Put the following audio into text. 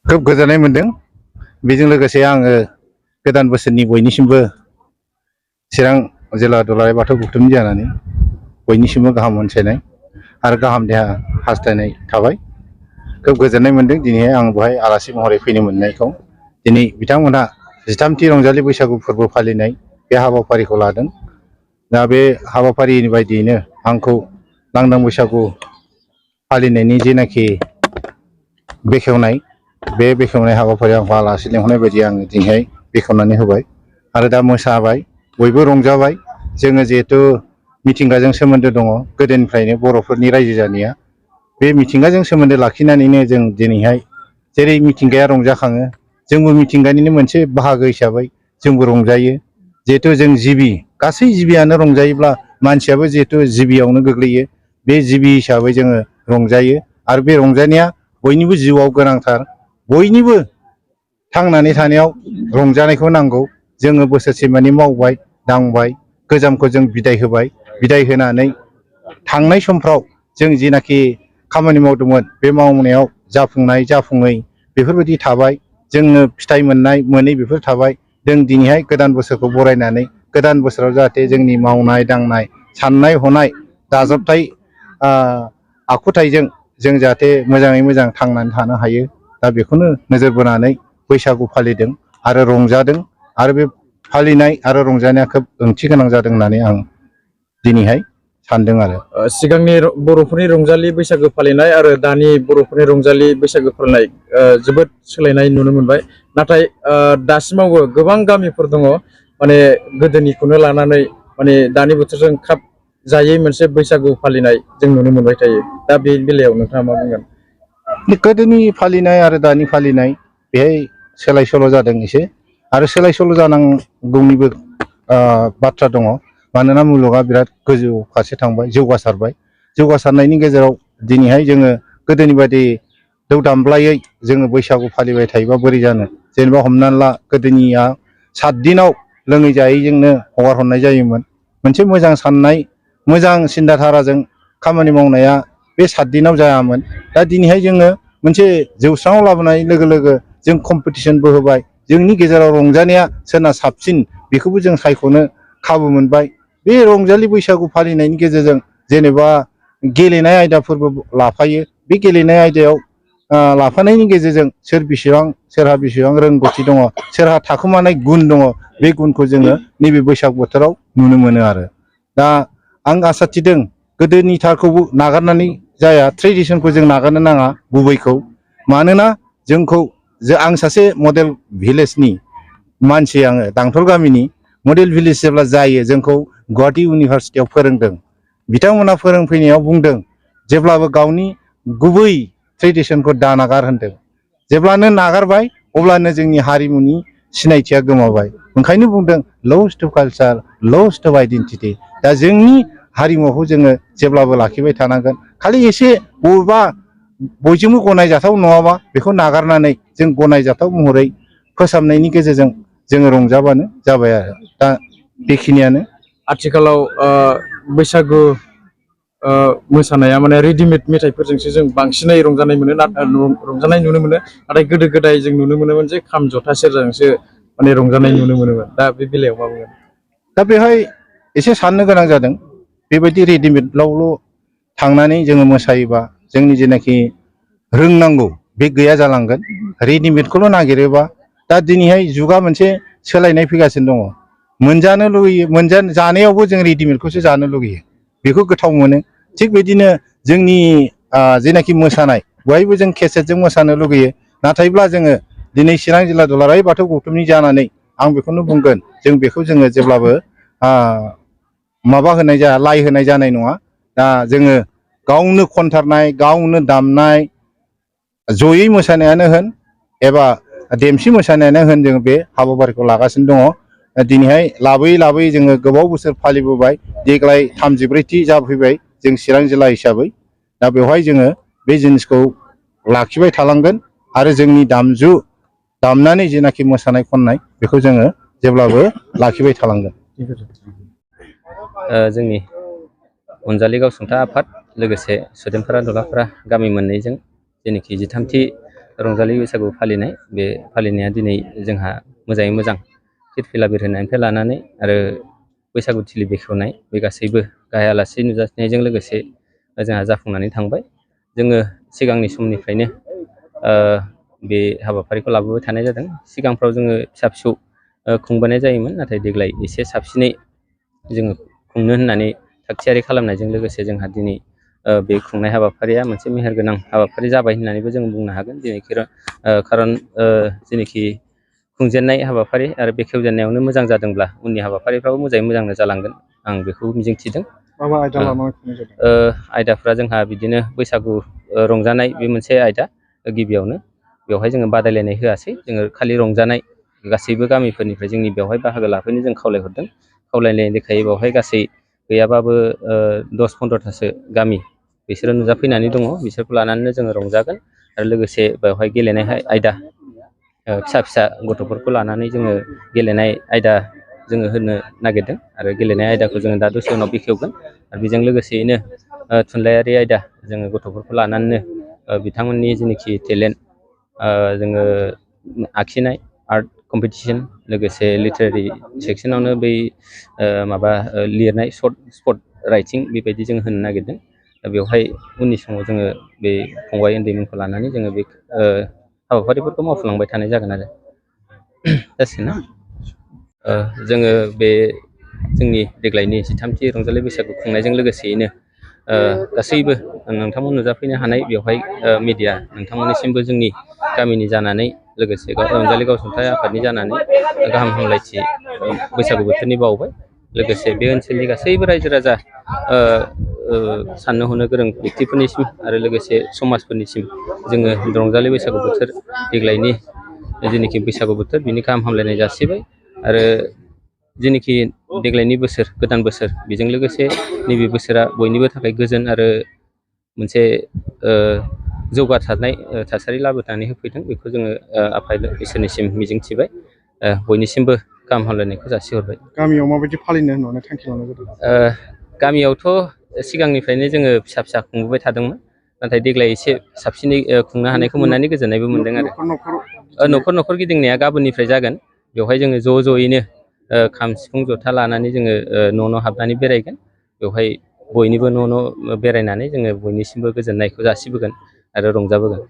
खोब गोजोननाय मोनदों। बेजों लोगोसे आङो गोदान बोसोरनि बयनिसिमबो चिरां जिल्ला दुलाराय बाथौ गौथुमनि जानानै बयनिसिमबो गाहाम हामलायनाय आरो गाहाम देहा हास्थायनाय थाबाय। खोब गोजोननाय मोनदों दिनैहाय आं बेवहाय आलासि महरै फैनो मोननायखौ। दिनै बिथांमोनहा 13थि रंजालि बैसागु फोरबो फालिनाय बे हाबाफारिखौ लादों। दा बे हाबाफारिनि बायदियैनो आंखौ लांदां बैसागु फालिनायनि जेनाखि बेखेवनाय बे बेखेवनाय हाबाफारियाव आंखौ आलासि लेंहरनाय बायदि आङो दिनैहाय बेखेवनानै होबाय आरो दा मोसाबाय, बयबो रंजाबाय। जोङो जिहेथु मिथिंगाजों सोमोन्दो दङ गोदोनिफ्रायनो बर'फोरनि रायजो जानाया। बे मिथिंगाजों सोमोन्दो लाखिनानैनो जों दिनैहाय जेरै मिथिंगाया रंजाखाङो, जोंबो मिथिंगानिनो मोनसे बाहागो हिसाबै जोंबो रंजायो। जिहेथु जों जिबि, गासै जिबियानो रंजायोब्ला मानसियाबो जिहेथु जिबियावनो गोग्लैयो। बे जिबि हिसाबै जोङो रंजायो आरो बे रंजानाया बयनिबो जिउआव गोनांथार। बयनिबो थांनानै थानायाव रंजानायखौ नांगौ। जोङो बोसोरसे मानि मावबाय दांबाय, गोजामखौ जों बिदाय होबाय। बिदाय होनानै थांनाय समफ्राव जों जिनाखि खामानि मावदोंमोन बे मावनायाव जाफुंनाय जाफुङै बेफोरबायदि थाबाय। जोङो फिथाइ मोननाय मोनै बेफोर थाबाय। जों दिनैहाय गोदान बोसोरखौ बरायनानै गोदान बोसोराव जाहाथे जोंनि मावनाय दांनाय साननाय हनाय दाजाबथाय आखुथाइजों जों जाहाथे मोजाङै मोजां थांनानै थानो हायो। दा बेखौनो नोजोर बोनानै बैसागु फालिदों आरो रंजादों आरो बे फालिनाय आरो रंजानाया खोब ओंथि गोनां जादों होननानै आं दिनैहाय सानदों आरो। सिगांनि बर'फोरनि रंजालि बैसागो फालिनाय आरो दानि बर'फोरनि रंजालि बैसागो फालिनाय जोबोद सोलायनाय नुनो मोनबाय। नाथाय दासिमावबो गोबां गामिफोर दङ माने गोदोनिखौनो लानानै माने दानि बोथोरजों खाब जायै मोनसे बैसागु फालिनाय जों नुनो मोनबाय थायो। दा बे बेलायाव नोंथाङा मा बुंगोन? गोदोनि फालिनाय आरो दानि फालिनाय बेहाय सोलाय सोल' जादों एसे, आरो सोलाय सोल' जानांगौनिबो बाथ्रा दङ। मानोना मुलुगा बिराद गोजौ फारसे थांबाय, जौगासारबाय। जौगासारनायनि गेजेराव दिनैहाय जोङो गोदोनि बायदि दौ दामब्लायै जोङो बैसागु फालिबाय थायोबा बोरै जानो। जेनेबा हमनानै ला गोदोनिया 7 दिनाव लोङै जायैजोंनो हगार हरनाय जायोमोन। मोनसे मोजां साननाय मोजां सिन्था धाराजों खामानि मावनाया बे 7 दिनाव जायामोन। दा दिनैहाय जोङो मोनसे जौस्राङाव लाबोनाय लोगो लोगो जों कम्पिटिसनबो होबाय। जोंनि गेजेराव रंजानाया सोरना साबसिन बेखौबो जों सायख'नो खाबु मोनबाय। बे रंजालि बैसागु फालिनायनि गेजेरजों जेनेबा गेलेनाय आयदाफोरबो लाफायो। बे गेलेनाय आयदायाव लाफानायनि गेजेरजों सोरहा बेसेबां रोंगौथि दङ, सोरहा थाखोमानाय गुन दङ, बे गुनखौ जोङो नैबे बैसाग बोथोराव नुनो मोनो आरो। दा आं आसा थिदों गोदोनि थारखौबो नागारनानै जाया, ट्रेडिसनखौ जों नागारनो नाङा गुबैखौ। मानोना आं सासे मडेल भिलेजनि मानसि, आङो दांथल गामिनि। मडेल भिलेज जेब्ला जायो जोंखौ गुवाहाटि इउनिभारसिटियाव फोरोंदों। बिथांमोना फोरोंफैनायाव बुंदों जेब्लाबो गावनि गुबै ट्रेडिसनखौ दानागार होनदों। जेब्लानो नागारबाय अब्लानो जोंनि हारिमुनि सिनायथिया गोमाबाय। ओंखायनो बुंदों lost to culture, lost to identity. दा जोंनि हारिमुखौ जोङो जेब्लाबो लाखिबाय थानांगोन। खालि एसे बबेबा बयजोंबो गनायजाथाव नङाबा बेखौ नागारनानै जों गनायजाथाव महरै फोसाबनायनि गेजेरजों जोङो रंजाबानो जाबाय आरो। दा बेखिनियानो। आथिखालाव बैसागु मोसानाया माने रेडिमेड मेथाइफोरजोंसो जों बांसिनै रंजानाय नुनो मोनो। नाथाय गोदो गोदाय जों नुनो मोनोमोन जे खाम जथा सेरजाजोंसो माने रंजानाय नुनो मोनोमोन। दा बे बेलायाव मा बुंगोन? दा बेहाय एसे साननो गोनां जादों। बेबायदि रेडिमेडआवल' थांनानै जोङो मोसायोबा जोंनि जेनाखि रोंनांगौ बे गैया जालांगोन। रेडिमेडखौल' नागिरोबा दा दिनैहाय जुगा मोनसे सोलायनाय फैगासिनो दङ। मोनजानो लुगैयो, जानायावबो जों रेडिमेडखौसो जानो लुगैयो, बेखौ गोथाव मोनो। थिग बिदिनो जोंनि जेनाखि मोसानाय बेवहायबो जों केसेटजों मोसानो लुगैयो। नाथायब्ला जोङो दिनै चिरां जिल्ला दुलाराय बाथौ गौथुमनि जानानै आं बेखौनो बुंगोन, जों बेखौ जोङो जेब्लाबो माबा होनाय जाया, लाइ होनाय जानाय नङा। दा जोङो गावनो खनथारनाय, गावनो दामनाय, जयै मोसानायानो होन एबा देमसि मोसानायानो होन, जोङो बे हाबाफारिखौ लागासिनो दङ। दिनैहाय लाबोयै लाबोयै जोङो गोबाव बोसोर फालिबोबाय। देग्लाय 34थि जाफैबाय जों चिरां जिल्ला हिसाबै। दा बेवहाय जोङो बे जिनिसखौ लाखिबाय थालांगोन आरो जोंनि दामजु दामनानै जेनाखि मोसानाय खननाय बेखौ जोङो जेब्लाबो लाखिबाय थालांगोन। जोंनि अनजालि गावसुंथा आफाद लोगोसे सुदेमफोरा दलाफोरा गामि मोननैजों जेनाखि 13थि रंजालि बैसागु फालिनाय बे फालिनाया दिनै जोंहा मोजाङै मोजां फिरफिला बिरहोनायनिफ्राय लानानै आरो बैसागु थिलि बेखेवनाय बे गासैबो गाहाय आलासि नुजाथिनायजों लोगोसे जोंहा जाफुंनानै थांबाय। जोङो सिगांनि समनिफ्रायनो बे हाबाफारिखौ लाबोबाय थानाय जादों। सिगांफ्राव जोङो फिसा फिसौ खुंबोनाय जायोमोन, नाथाय देग्लाय एसे साबसिनै जोङो खुंनो होननानै थागथियारि खालामनायजों लोगोसे जोंहा दिनै बे खुंनाय हाबाफारिया मोनसे मेहेरगोनां हाबाफारि जाबाय होननानैबो जों बुंनो हागोन। दिनै खारन जेनोखि खुंजेननाय हाबाफारि आरो बेखेवजेननायावनो मोजां जादोंब्ला उननि हाबाफारिफ्राबो मोजाङै मोजांनो जालांगोन, आं बेखौ मिजिंथिदों। मा मा आयदा लानानै खुंनाय जादों? आयदाफ्रा जोंहा बिदिनो बैसागु रंजानाय बे मोनसे आयदा गिबियावनो। बेवहाय जोङो बादायलायनाय होआसै, जोङो खालि रंजानाय गासैबो गामिफोरनिफ्राय जोंनि बेवहाय बाहागो लाफैनो जों खावलायहरदों। खावलायनाय लेखायै बेवहाय गासै गैयाबाबो 10-15थासो गामि बिसोरो नुजाफैनानै दङ। बिसोरखौ लानानैनो जोङो रंजागोन आरो लोगोसे बेवहाय गेलेनाय आयदा फिसा फिसा गथ'फोरखौ लानानै जोङो गेलेनाय आयदा जोङो होनो नागिरदों आरो गेलेनाय आयदाखौ जोङो दा दसे उनाव बेखेवगोन। आरो बेजों लोगोसेयैनो थुनलाइयारि आयदा जोङो गथ'फोरखौ लानानैनो बिथांमोननि जेनोखि टेलेन्ट जोङो आखिनाय आर्ट कम्पिटिसन, लोगोसे लिटारेरि सेक्सनावनो बै लिरनाय स्पट राइटिं बेबायदि जों होनो नागिरदों। दा बेवहाय उननि समाव जोङो बे फंबाय उन्दैमोनखौ लानानै जोङो बे हाबाफारिफोरखौ मावफुंलांबाय थानाय जागोन आरो। जासिगोन ना? जोङो बे जोंनि देग्लायनि 13थि रंजालि बैसागु खुंनायजों लोगोसेयैनो गासैबो नोंथांमोन नुजाफैनो हानाय बेवहाय मिडिया नोंथांमोननिसिमबो जोंनि गामिनि जानानै लोगोसे रंजालि गावसुंथाइ आफादनि जानानै गाहाम हामलायथि बैसागु बोथोरनि बावबाय। लोगोसे बे ओनसोलनि गासैबो रायजो राजा साननो हनो गोरों व्यक्तिफोरनिसिम आरो लोगोसे समाजफोरनिसिम जोङो रंजालि बैसागु बोथोर देग्लायनि जेनोखि बैसागु बोथोर बिनि गाहाम हामलायनाय जासिबाय। आरो जेनोखि देग्लायनि बोसोर, गोदान बोसोर, बेजों लोगोसे नैबे बोसोरा बयनिबो थाखाय गोजोन आरो मोनसे जौगासारनाय थासारि लाबोनानै होफैथों, बेखौ जोङो आफा इसोरनिसिम मिजिंथिबाय। बयनिसिमबो गाहाम हामलायनायखौ जासिहरबाय। गामियाव माबायदि फालिनो होननानै थांखि लानाय जादों? गामियावथ' सिगांनिफ्रायनो जोङो फिसा फिसा खुंबोबाय थादोंमोन, नाथाय देग्लाय एसे साबसिनै खुंनो हानायखौ मोननानै गोजोननायबो मोनदों आरो। न'खर न'खर गिदिंनाया गाबोननिफ्राय जागोन। बेवहाय जोङो ज' ज'यैनो खाम सिफुं जथा लानानै जोङो न' न' हाबनानै बेरायगोन। बेवहाय बयनिबो न' न' बेरायनानै जोङो बयनिसिमबो गोजोननायखौ जासिबोगोन आरो रंजाबोगोन।